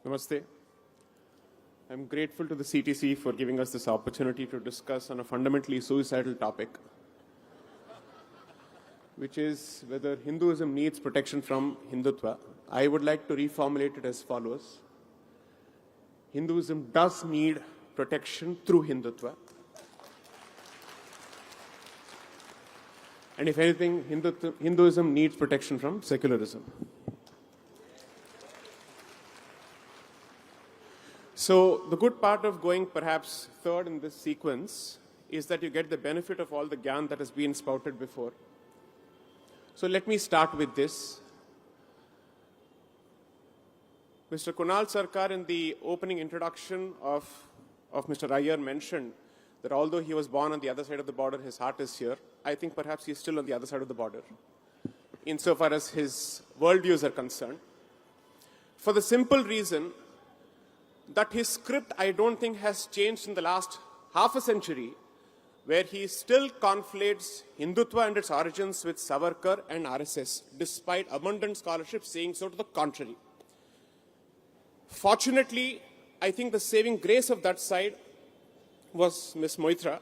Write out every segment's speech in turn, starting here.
Namaste. I'm grateful to the CTC for giving us this opportunity to discuss on a fundamentally suicidal topic, which is whether Hinduism needs protection from Hindutva. I would like to reformulate it as follows. Hinduism does need protection through Hindutva. And if anything, Hinduism needs protection from secularism. So the good part of going perhaps third in this sequence is that you get the benefit of all the gyan that has been spouted before. So let me start with this. Mr. Kunal Sarkar in the opening introduction of Mr. Iyer mentioned that although he was born on the other side of the border, his heart is here. I think perhaps he's still on the other side of the border, insofar as his worldviews are concerned. For the simple reason that his script, I don't think, has changed in the last half a century, where he still conflates Hindutva and its origins with Savarkar and RSS, despite abundant scholarship saying so to the contrary. Fortunately, I think the saving grace of that side was Ms. Moitra,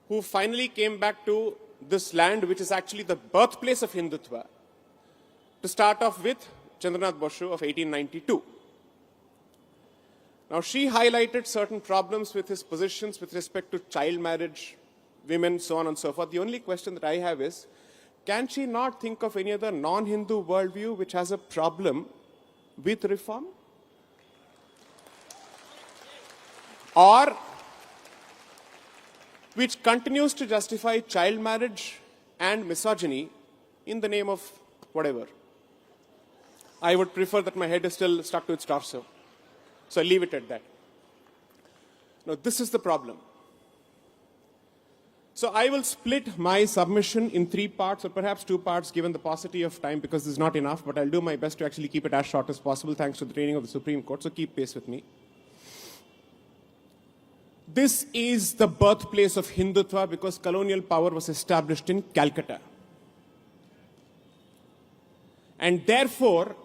who finally came back to this land, which is actually the birthplace of Hindutva, to start off with Chandranath Boshu of 1892. Now, she highlighted certain problems with his positions with respect to child marriage, women, so on and so forth. The only question that I have is, can she not think of any other non-Hindu worldview which has a problem with reform? Or which continues to justify child marriage and misogyny in the name of whatever? I would prefer that my head is still stuck to its torso. So I leave it at that. Now, this is the problem. So I will split my submission in 3 parts, or perhaps 2 parts, given the paucity of time, because this is not enough, but I'll do my best to actually keep it as short as possible, thanks to the training of the Supreme Court, so keep pace with me. This is the birthplace of Hindutva because colonial power was established in Calcutta. And therefore,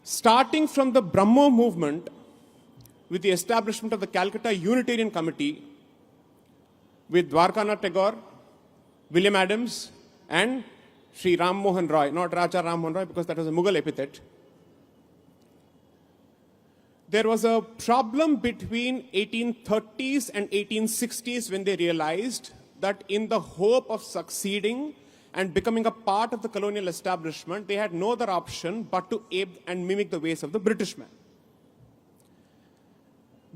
starting from the Brahmo movement, with the establishment of the Calcutta Unitarian Committee, with Dwarkanath Tagore, William Adams, and Sri Ram Mohan Roy, not Raja Ram Mohan Roy because that was a Mughal epithet, there was a problem between 1830s and 1860s when they realized that in the hope of succeeding and becoming a part of the colonial establishment, they had no other option but to ape and mimic the ways of the British man.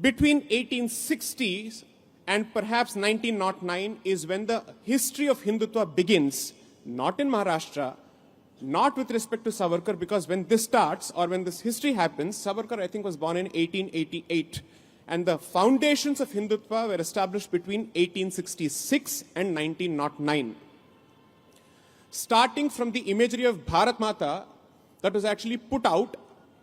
Between 1860s and perhaps 1909 is when the history of Hindutva begins, not in Maharashtra, not with respect to Savarkar, because when this starts, or when this history happens, Savarkar, I think, was born in 1888. And the foundations of Hindutva were established between 1866 and 1909. Starting from the imagery of Bharat Mata that was actually put out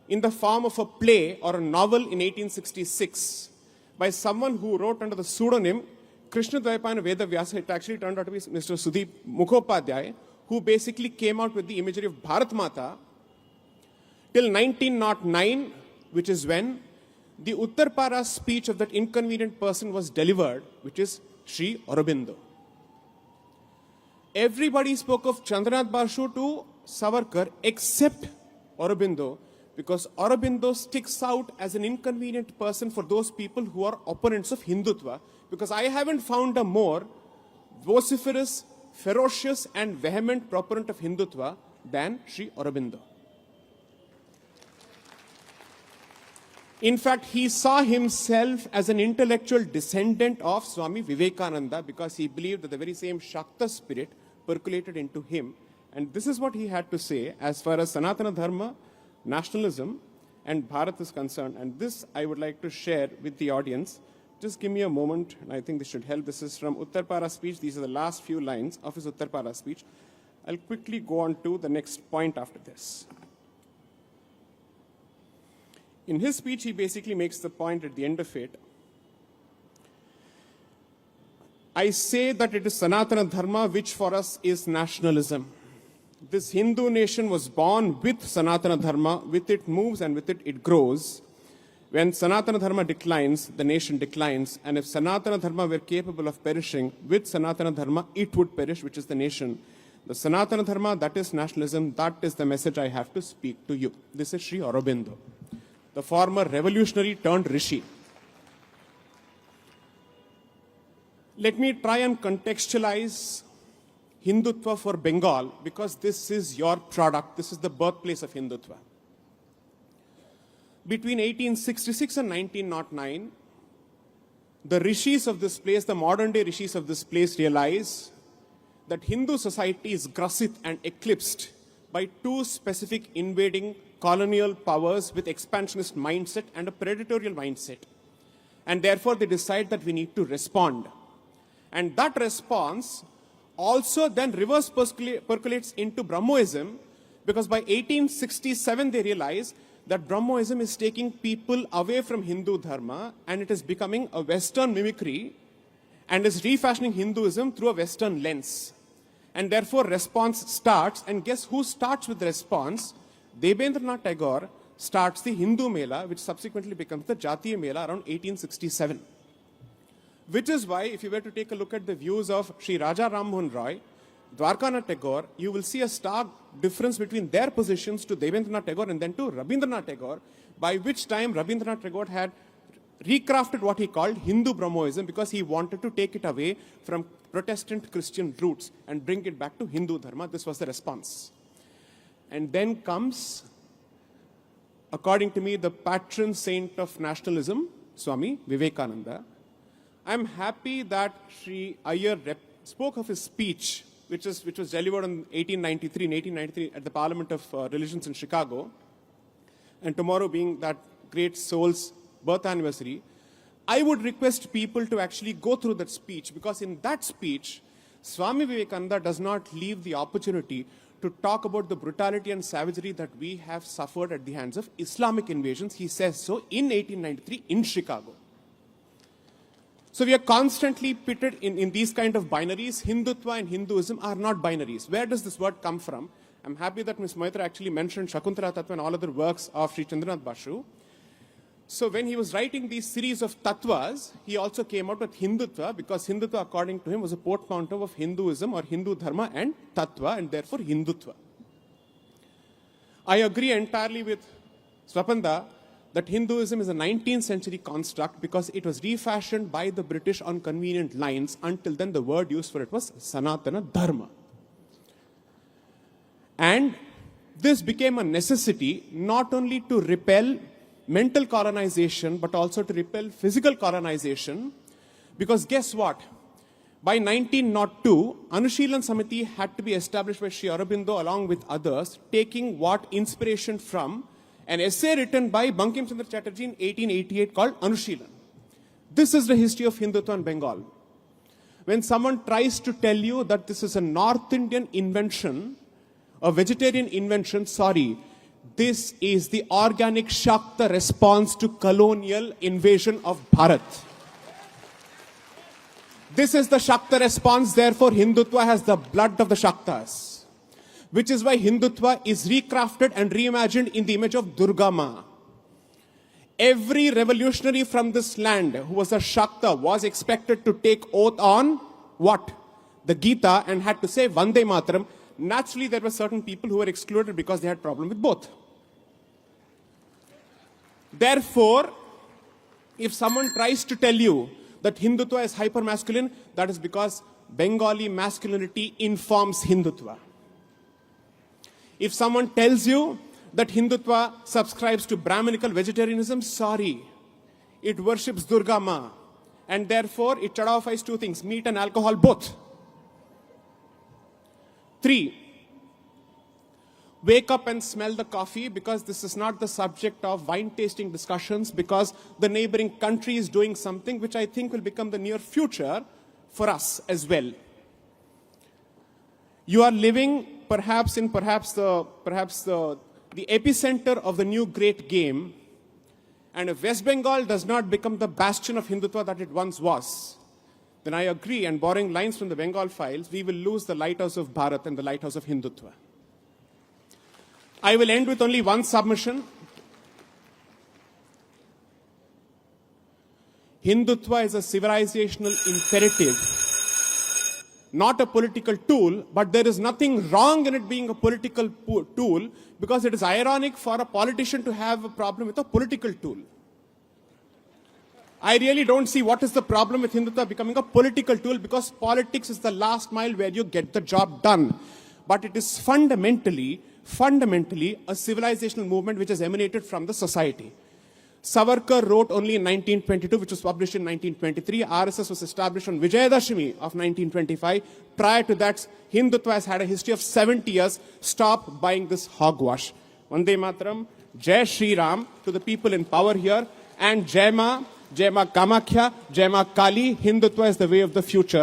in the form of a play or a novel in 1866 by someone who wrote under the pseudonym Krishna Dvaipayana Veda Vyasa. It actually turned out to be Mr. Sudeep Mukhopadhyay, who basically came out with the imagery of Bharat Mata till 1909, which is when the Uttarpara speech of that inconvenient person was delivered, which is Sri Aurobindo. Everybody spoke of Chandranath Boshu to Savarkar except Aurobindo, because Aurobindo sticks out as an inconvenient person for those people who are opponents of Hindutva, because I haven't found a more vociferous, ferocious and vehement proponent of Hindutva than Sri Aurobindo. In fact, he saw himself as an intellectual descendant of Swami Vivekananda because he believed that the very same Shaakt spirit percolated into him. And this is what he had to say as far as Sanatana Dharma, nationalism and Bharat is concerned. And this I would like to share with the audience. Just give me a moment, and I think this should help. This is from Uttarpara speech. These are the last few lines of his Uttarpara speech. I'll quickly go on to the next point after this. In his speech, he basically makes the point at the end of it. I say that it is Sanatana Dharma which for us is nationalism. This Hindu nation was born with Sanatana Dharma, with it moves and with it grows. When Sanatana Dharma declines, the nation declines. And if Sanatana Dharma were capable of perishing, with Sanatana Dharma, it would perish, which is the nation. The Sanatana Dharma, that is nationalism, that is the message I have to speak to you. This is Sri Aurobindo, the former revolutionary turned rishi. Let me try and contextualize Hindutva for Bengal, because this is your product, this is the birthplace of Hindutva. Between 1866 and 1909, the rishis of this place, the modern day rishis of this place, realize that Hindu society is grussit and eclipsed by two specific invading colonial powers with expansionist mindset and a predatorial mindset. And therefore they decide that we need to respond. And that response also then reverse percolates into Brahmoism, because by 1867 they realize that Brahmoism is taking people away from Hindu Dharma and it is becoming a Western mimicry and is refashioning Hinduism through a Western lens. And therefore response starts, and guess who starts with the response? Debendranath Tagore starts the Hindu Mela, which subsequently becomes the Jatiya Mela around 1867. Which is why, if you were to take a look at the views of Sri Raja Ram Mohan Roy, Dwarkanath Tagore, you will see a stark difference between their positions to Debendranath Tagore and then to Rabindranath Tagore, by which time Rabindranath Tagore had recrafted what he called Hindu Brahmoism, because he wanted to take it away from Protestant Christian roots and bring it back to Hindu Dharma. This was the response. And then comes, according to me, the patron saint of nationalism, Swami Vivekananda. I'm happy that Sri Iyer spoke of his speech, which was delivered in 1893 at the Parliament of Religions in Chicago. And tomorrow being that great soul's birth anniversary, I would request people to actually go through that speech, because in that speech, Swami Vivekananda does not leave the opportunity to talk about the brutality and savagery that we have suffered at the hands of Islamic invasions. He says so in 1893 in Chicago. So we are constantly pitted in these kind of binaries. Hindutva and Hinduism are not binaries. Where does this word come from? I'm happy that Ms. Maitra actually mentioned Shakuntala Tattva and all other works of Sri Chandranath Bashu. So when he was writing these series of tattvas, he also came out with Hindutva, because Hindutva, according to him, was a portmanteau of Hinduism or Hindu Dharma and Tattva, and therefore Hindutva. I agree entirely with Swapanda that Hinduism is a 19th century construct, because it was refashioned by the British on convenient lines. Until then, the word used for it was Sanatana Dharma. And this became a necessity not only to repel mental colonization, but also to repel physical colonization, because guess what? By 1902, Anushilan Samiti had to be established by Sri Aurobindo along with others, taking what inspiration from an essay written by Bankim Chandra Chatterjee in 1888 called Anushilan. This is the history of Hindutva in Bengal. When someone tries to tell you that this is a North Indian invention, a vegetarian invention, sorry, this is the organic Shaakt response to colonial invasion of Bharat. This is the Shaakt response, therefore Hindutva has the blood of the Shaaktas. Which is why Hindutva is recrafted and reimagined in the image of Durga Ma. Every revolutionary from this land who was a Shaakta was expected to take oath on what? The Gita, and had to say Vande Mataram. Naturally, there were certain people who were excluded because they had problem with both. Therefore, if someone tries to tell you that Hindutva is hyper-masculine, that is because Bengali masculinity informs Hindutva. If someone tells you that Hindutva subscribes to Brahminical vegetarianism, sorry, it worships Durga Ma, and therefore it chadafies two things, meat and alcohol both. 3, wake up and smell the coffee, because this is not the subject of wine tasting discussions, because the neighboring country is doing something which I think will become the near future for us as well. You are living perhaps in the epicenter of the new great game, and if West Bengal does not become the bastion of Hindutva that it once was, then I agree, and borrowing lines from the Bengal files, we will lose the lighthouse of Bharat and the lighthouse of Hindutva. I will end with only one submission. Hindutva is a civilizational imperative, not a political tool, but there is nothing wrong in it being a political tool, because it is ironic for a politician to have a problem with a political tool. I really don't see what is the problem with Hindutva becoming a political tool, because politics is the last mile where you get the job done. But it is fundamentally a civilizational movement which has emanated from the society. Savarkar wrote only in 1922, which was published in 1923. RSS was established on Vijayadashami of 1925. Prior to that, Hindutva has had a history of 70 years. Stop buying this hogwash. Vande Mataram, Jai Shri Ram to the people in power here, and Jai Ma Kamakhya, Jai Ma Kali. Hindutva is the way of the future.